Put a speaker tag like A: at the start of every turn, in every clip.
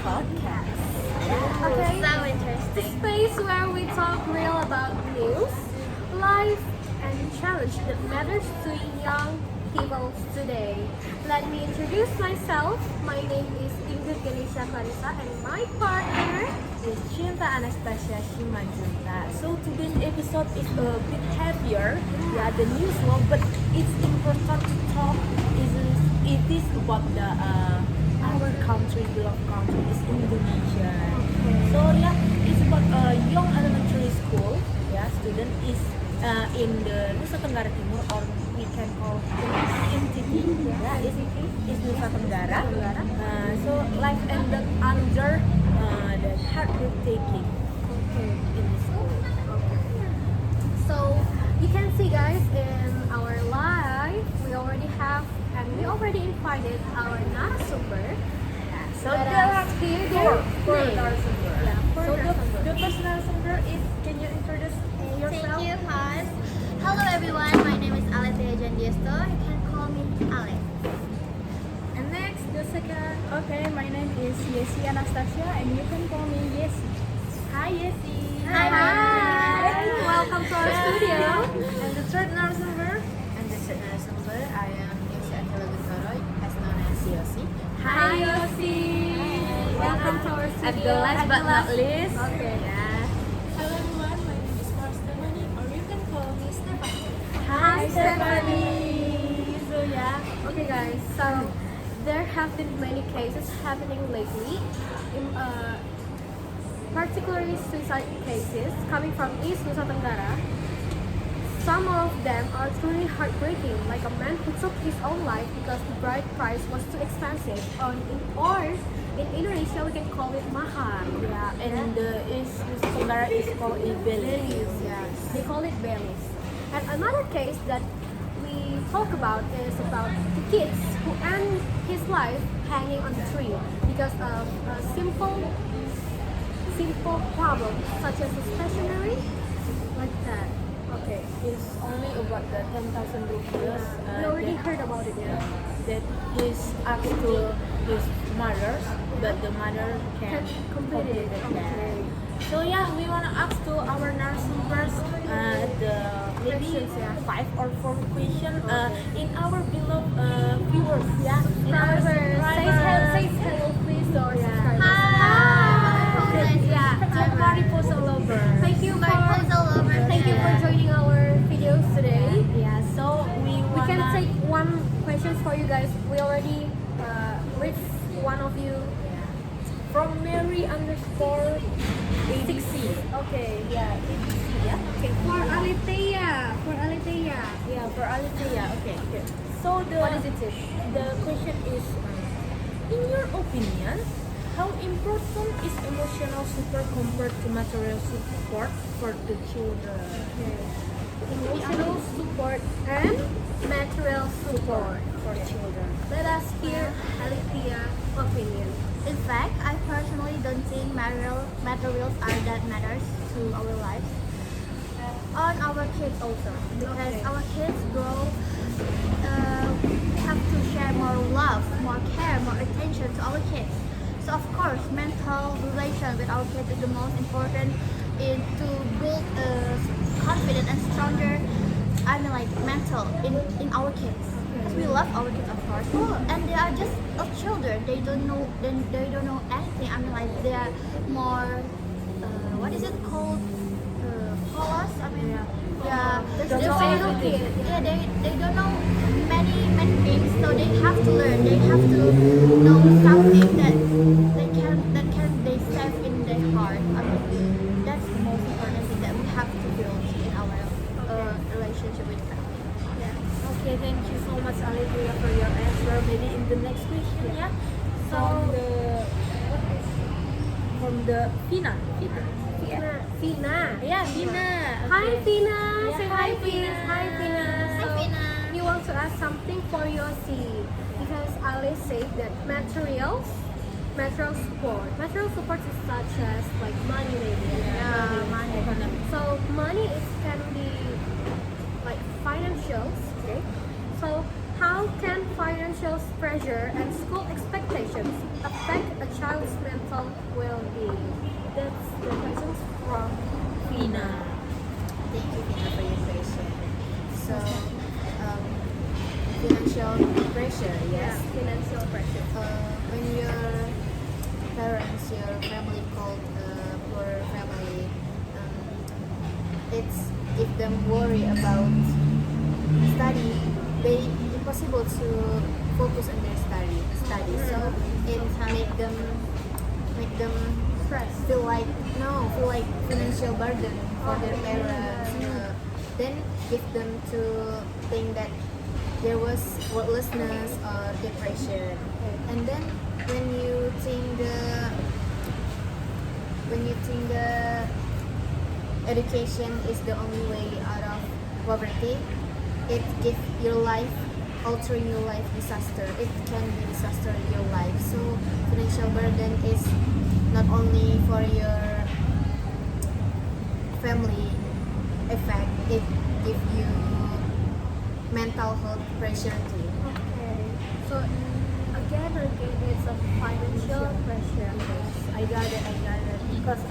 A: podcast.
B: Okay.
A: So
B: The
A: interesting.
B: space where we talk real about news, life, and challenge that matters to young people today. Let me introduce myself. My name is Ingrid Ganesha Clarissa, and my partner.
A: Is Cinta Anastasia Shimajunta. So today's episode is a bit heavier, than usual, but it's important to talk. It is about the our country, beloved country is Indonesia. So it's about a young elementary school. Student is in the Nusa Tenggara Timur, or we can call NTT. Is Nusa Tenggara. So life ended under the heartbreaking in the school.
B: So you can see, guys, in our live, we already have and we already invited our narasumber.
A: So
B: Let
A: there
B: us
A: are
B: hear
A: four
B: their name.
A: narasumber.
B: Yeah, four
A: So
B: narasumber.
A: the first narasumber is, can you introduce yourself?
C: Thank you, host. Hello, everyone. My name is Alethea Jandiesto. You can call me Ale.
A: And next, the second. Okay, my name is Yesi Anastasia, and you can call me Yesi. Hi, Yesi.
B: Hi. Welcome to our studio.
A: And the third narasumber.
D: And the third narasumber, I am Yosi Angela Gutoro, as known as Yosi.
B: Hi, Yosi. Welcome to our studio.
A: And the last but not least.
B: Okay.
D: Hello everyone, my name is Mar Stephanie, or you can call me Stephanie.
A: Hi, Stephanie. So
B: Okay, guys. So there have been many cases happening lately, particularly suicide cases coming from East Nusa Tenggara. Some of them are truly heartbreaking, like a man who took his own life because the bride price was too expensive. Or in Indonesia, we can call it mahar.
A: and the East Nusa Tenggara is called Ibelis.
B: They call it belis. And another case that we talk about is about the kids who end his life hanging on the tree because of a simple problem such as a stationery, like that. Okay.
A: It's only about the 10,000 rupees.
B: We already heard about it.
A: That he's asked to his mother, but the mother
B: Can
A: can
B: complete it.
A: that.
B: Okay.
A: So we wanna ask to our narassumbers the maybe
B: Questions,
A: 5 or 4 questions in our beloved viewers, in our
B: Subscribers. Say
A: subscribers.
B: hello, please, to our subscribers.
A: To Mariposa lover.
B: Thank you
C: Mariposa lover.
B: Thank you for joining our videos today.
A: So we
B: We can
A: wanna
B: take one questions for you guys. We already reached one of you.
A: from Mary underscore ADC.
B: Okay.
A: ADC.
B: Okay. For Alethea.
A: For Alethea. Okay. So
B: What is it?
A: the question is, in your opinion, how important is emotional support compared to material support for the children?
B: Emotional support and material support.
A: For children.
B: Let us hear Alethea's opinion.
C: In fact, I personally don't think materials are that matters to our lives. On our kids also, because
B: Okay.
C: our kids grow, we have to share more love, more care, more attention to our kids. So of course, mental relation with our kids is the most important in to build a confident and stronger, mental in our kids. Because we love our kids, of course. And they are just children. They don't know. They don't know anything. They are more. What is it called? Polos.
B: Just a little kid.
C: Yeah, they don't know many things. So they have to learn. They have to know something that they save in their heart. That's the most important thing that we have to build in our relationship with family.
A: Okay, thank you so much, Alethea, for your answer. Maybe in the next question,
B: So
A: from the Vina.
B: Vina.
A: Yeah, Vina.
B: Hi,
A: Okay.
B: Vina.
A: Yeah,
B: Say
A: hi,
B: hi, Vina.
A: Vina.
B: Hi, Vina.
C: Hi, Vina.
B: We want to ask something for Yossi because Ali said that material support is such as like money, maybe.
C: Money.
B: So money can be like financials. Okay. So how How can financial pressure and school expectations affect a child's mental well-being?
A: That's the question from Vina.
E: Thank you, Vina, for your question. So, financial pressure, yes.
B: Financial pressure.
E: When your parents, your family called poor family, it's if them worry about study, they impossible to focus on their study. So it make them
B: Stress.
E: feel like financial burden for their parents. Then give them to think that there was worthlessness or depression. And then when you think the education is the only way out of poverty, it give your life, altering your life disaster. It can be disaster in your life. So financial burden is not only for your family effect, it give you mental health pressure too.
B: Okay. So again, it's a financial pressure.
A: I got it. Because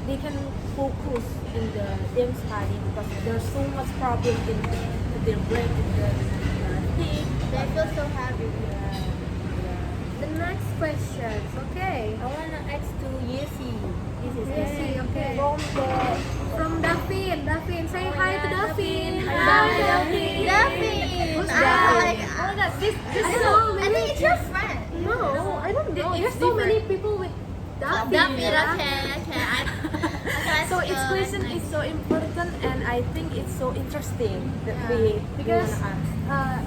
A: they can focus in their study because there's so much problem in their brain, in their thing.
C: They feel so happy.
B: The next question. Okay.
A: I wanna ask to Yesi. This is
B: Yesi, okay.
A: From
B: From Davin, say hi to Davin.
A: Hi, Davin.
C: Davin!
A: Who's
C: Ah,
A: Davin?
C: like,
A: Oh, that's this.
B: I
C: I
B: don't know,
C: think it's your friend.
B: No, I don't know.
A: It's
B: There's so many
A: different.
B: people with Davin.
C: Davin,
B: yeah.
C: okay.
A: So its question is so important and I think it's so interesting that we
B: Because
A: wanna ask.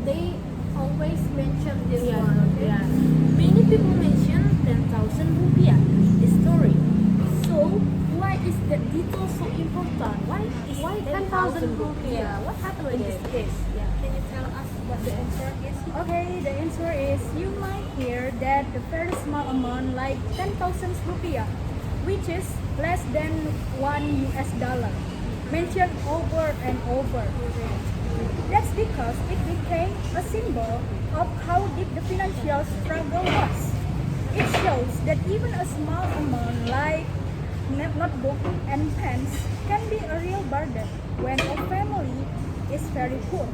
B: they always mention this
A: Yeah,
B: one. Okay?
A: yeah. Many people mention 10,000 rupiah, the story. So why is that detail so important? Why
B: 10,000 rupiah?
A: What happened in this case? Yeah. Can you tell us what the answer is?
F: Okay, the answer is you might hear that the very small amount like 10,000 rupiah, which is less than $1 mentioned over and over. That's because it became a symbol of how deep the financial struggle was. It shows that even a small amount like notebook and pens can be a real burden when a family is very poor.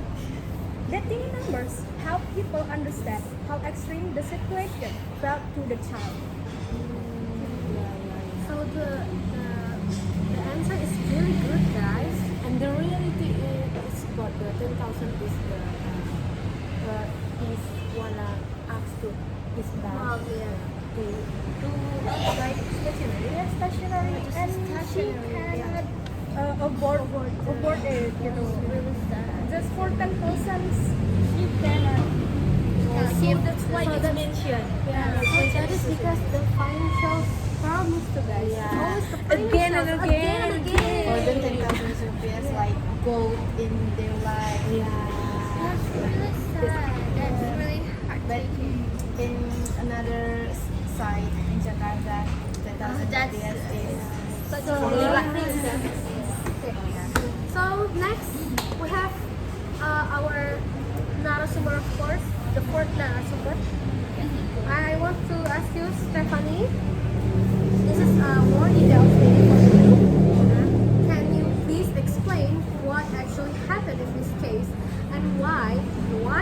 F: The tiny numbers help people understand how extreme the situation felt to the child.
B: So the answer is really good, guys.
A: And the reality is about the 10,000 is the is wanna ask to his dad
B: Yeah.
A: to like stationery.
F: Yeah, stationary, and she cannot afford it, you know. Just for 10,000, she cannot.
A: So that's why it's mentioned.
B: Yeah, so that is because the financial problems to guys.
A: Yeah.
B: Always the
A: Again and
B: financials,
A: again.
E: More than 10,000 rupees like gold in their life.
C: That's really sad. That's really
E: But
C: heartbreaking.
E: in another side in Jakarta, 10,000
C: That's-
E: rupees is
B: Such
E: for
B: a
E: like
B: So next we have our narasumber, of course, the fourth narasumber. I want to ask you, Stephanie. This is more detailed video for you. Can you please explain what actually happened in this case and why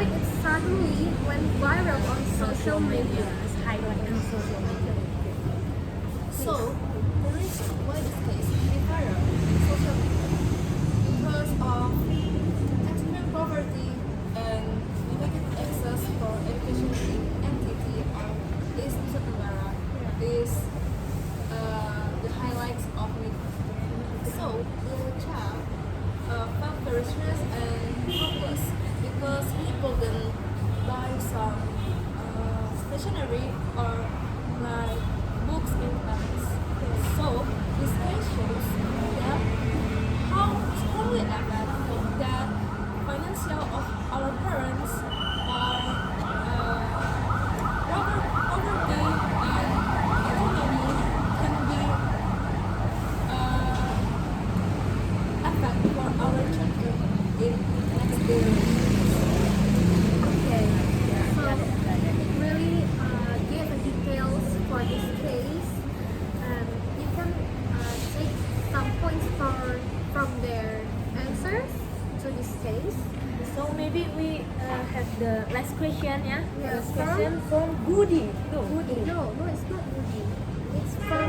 B: it suddenly went viral on social media?
A: Highlight on social media.
D: So, the reason why this case went viral in social media because of extreme poverty and limited access for education in NTT or East Nusa Tenggara is the highlights of it. So, the child felt very stressed and hopeless because he couldn't buy some stationery or like books and pens. So this case shows that how strongly affect that financial of our parents are poverty and economy can be affect for our children in next year.
B: this case.
A: So maybe we have the last question, yeah?
B: Yeah,
A: Last question from Budi. No,
B: No, it's not Rudy. It's from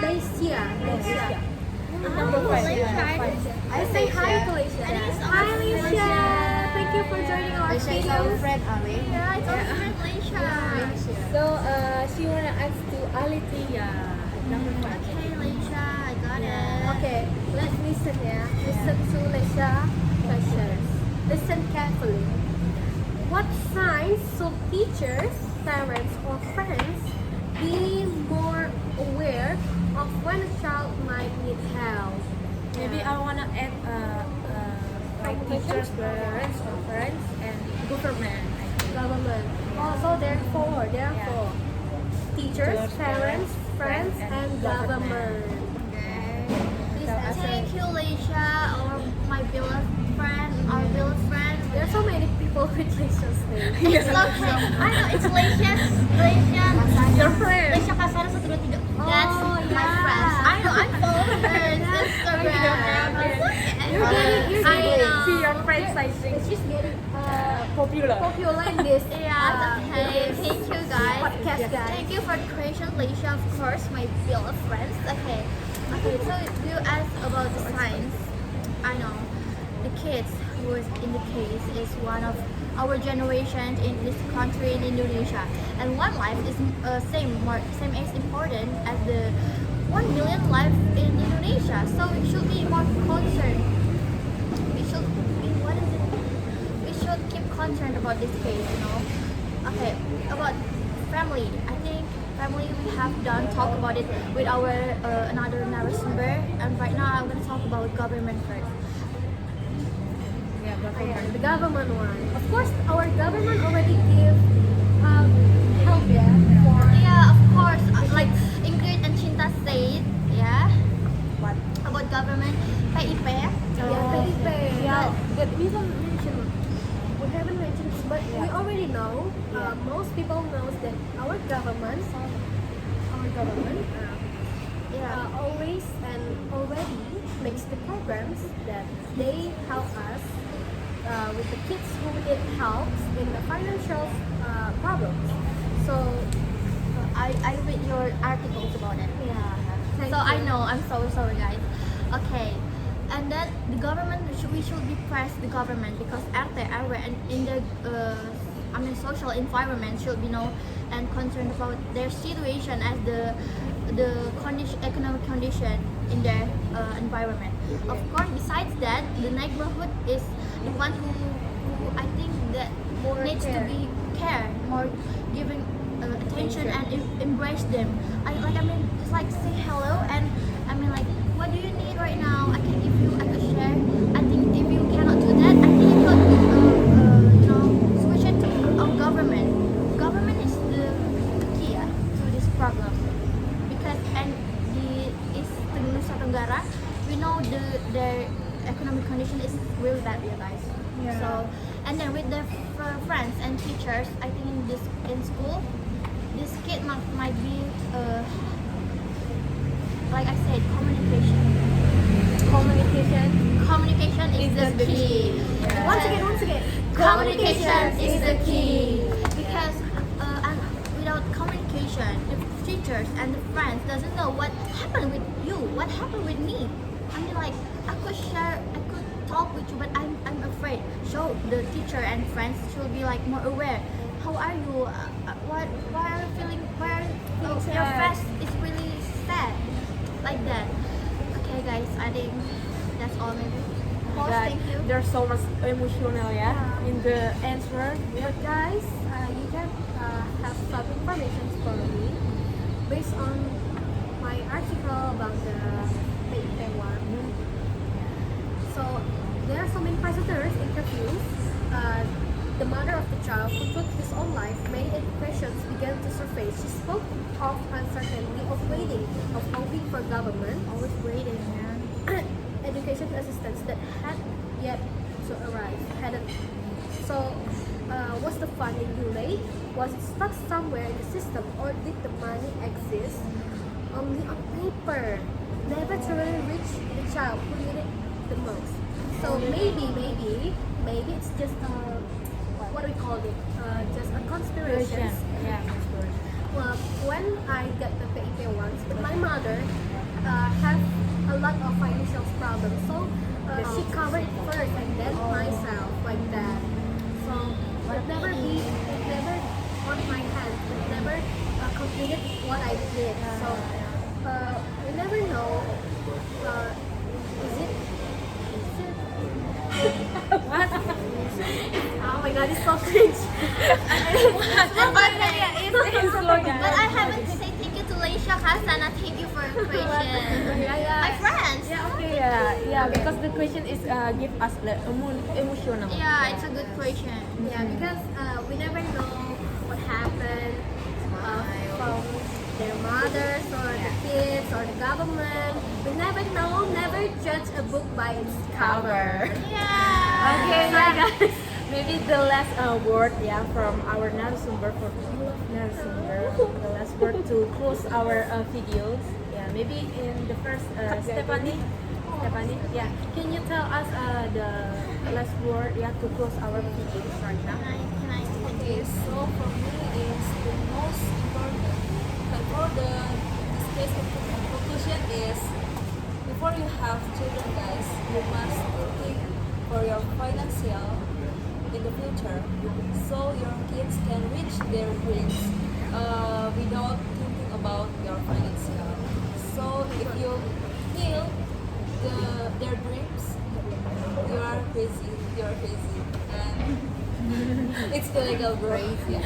B: Lesia.
A: Lesia.
C: Number
B: I say hi to Lesia. Hi Lesia. Thank you for joining our
E: Lesia is
B: video.
E: our friend, Ali.
C: Yeah, it's our friend Leisha.
A: So she wanna ask to Alitia. Number 5.
C: Okay, Leisha, I got it.
B: Okay, let's listen, yeah. Listen to Lesia questions. Listen carefully. What signs should teachers, parents, or friends be more aware of when a child might need help?
A: Maybe I wanna add like teachers, parents, or friends, and government. I think.
B: Government. Also, therefore, teachers, parents, friends, and government.
C: Okay.
B: Please answer.
C: Thank you, Leisha, or my beloved friend, our beloved friend.
B: There are so many people with Lesia's name.
C: It's okay. I know it's Leisha.
B: Your friend.
C: Leisha Kasara 123. That's
B: Oh,
C: my
B: yeah.
C: friends. I know. I'm following her on Instagram.
B: You're getting
C: I know.
A: See your friends, I think.
B: She's getting
A: Popular.
B: popular in this.
C: Yeah, okay. Thank you guys.
B: Podcast, guys.
C: Thank you for the question, Leisha. Of course, my beloved friends. Okay. Okay, so you asked about the signs. I know. The kids who is in the case is one of our generation in this country in Indonesia. And one life is same as important as the 1 million life in Indonesia. So we should be more concerned. We should be, what is it? We should keep concerned about this case, you know. Okay, about family. I think family we have done talk about it with our another narrator, and right now I'm gonna talk about government first.
A: Yeah, government.
B: The government one. Of course, our government already give help, yeah, for
C: Yeah, of course. Like Ingrid and Cinta said, yeah.
A: What?
C: About government, PIP.
B: yeah, PIP.
A: Yeah.
B: But we don't mention. We haven't mentioned, this, but we already know. Most people knows that our government,
C: Yeah.
B: always and already makes the programs that they help us with the kids who need help in the financial problems. So
C: I read your articles about it.
B: yeah, thank
C: So I
B: you.
C: know. I'm so sorry, guys. Okay. And then the government, we should be praise the government because RT, RW, and in the social environment should be know and concerned about their situation as the condition, economic condition in their environment. Of course, besides that, the neighborhood is the one who I think that
B: More
C: needs
B: care.
C: to be care, more giving attention and embrace them. I mean, just like say hello and I mean like, what do you need right now? I can give you, I could share. I think if you cannot do that, I think you could, you know, switch it to our government. Government is the key to this problem because and the East Nusa Tenggara, we know their economic condition is really bad, you guys.
F: Yeah.
C: So and then with their friends and teachers, I think in school, this kid might be like I said, communication. Communication is the key.
B: Once again.
C: Communication is the key because and without communication, the teachers and the friends doesn't know what happened with you, what happened with me. I mean, like I could share, I could talk with you, but I'm afraid. So the teacher and friends should be like more aware. How are you? Why are you feeling? Your face is really sad, like that. Okay, guys, I think that's all maybe. Pause,
A: But
C: thank you.
A: there's so much emotional, yeah, in the answer.
B: But guys, you can have some information for me based on my article about the PIP one. So there are so many visitors interviews. The mother of the child who took his own life, many questions began to surface. She spoke of uncertainty, of waiting, of hoping for government,
C: Always waiting, man.
B: education assistance that had yet to arrive. Hadn't. So, was the funding delayed? Was it stuck somewhere in the system, or did the money exist only on paper, never to really reach the child who needed it the most? So maybe it's just what do we call it? Just a conspiracy.
A: Yeah, conspiracy.
B: Well, when I get the PIP once, but my mother have a lot of financial problems, so she covered it first and then myself like that. So it never on my hand, it never completed what I did. So we never know. Is it?
A: What?
B: Oh my god, it's so cringe.
C: But I haven't said thank you to Leisha Hasana. Thank you for your question. My friends.
A: Yeah, because the question is give us the emotional.
C: Yeah, it's a good question.
B: Yeah, because we never know what happened from their mothers or the kids or the government. We never know. Never judge a book by its cover.
C: Yeah.
A: Okay, yeah. Maybe the last word, from our narasumber for all of narasumber. The last word to close our videos. Yeah, maybe in the first, Stephanie, yeah. Can you tell us the last word, to close our videos right now?
C: Can I
D: Okay, so for me is the most important. But for this case conclusion is before you have children, guys, you must think for your financial in the future, so your kids can reach their dreams without thinking about your financial. So if you kill their dreams, you are crazy. You are crazy, and it's illegal, bro.
C: Yeah.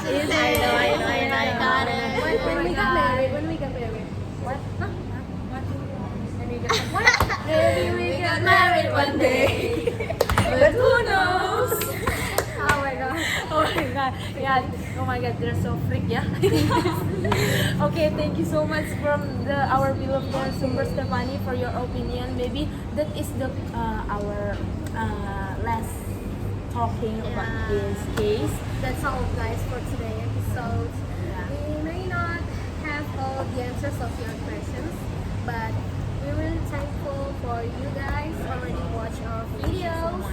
C: I got it.
B: When we got married.
A: What?
C: Maybe we get married one day.
A: But who knows?
B: Oh my god.
A: Oh my god, yeah. Oh my god, they're so freak, yeah. Okay, thank you so much from our beloved Sumber Stephanie for your opinion. Maybe that is the our last talking about this case.
B: That's all, guys, for today's episode.
A: Yeah.
B: We may not have all the answers of your questions, but we're really thankful for you guys already watch our videos.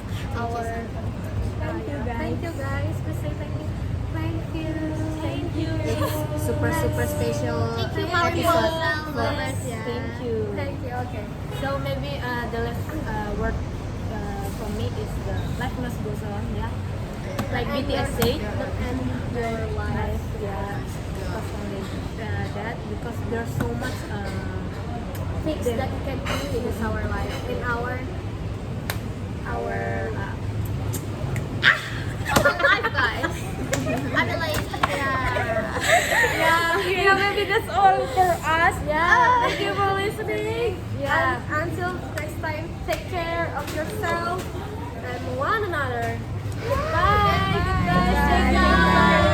B: Thank you guys. We say thank you. Thank you.
E: Super special
C: Thank you,
E: episode.
C: lovers.
A: Thank you.
B: Thank you. Okay.
A: So maybe the last word for me is the life must go on, yeah. Like BTS said,
B: And your life.
A: yeah. That because there's so much
B: Things that you can do in our life, in our
C: Life, guys. I mean, like,
A: yeah, maybe that's all for us.
B: Yeah. Thank you for listening.
A: Yeah.
B: And until next time, take care of yourself and one another. Goodbye. Goodbye. Take care.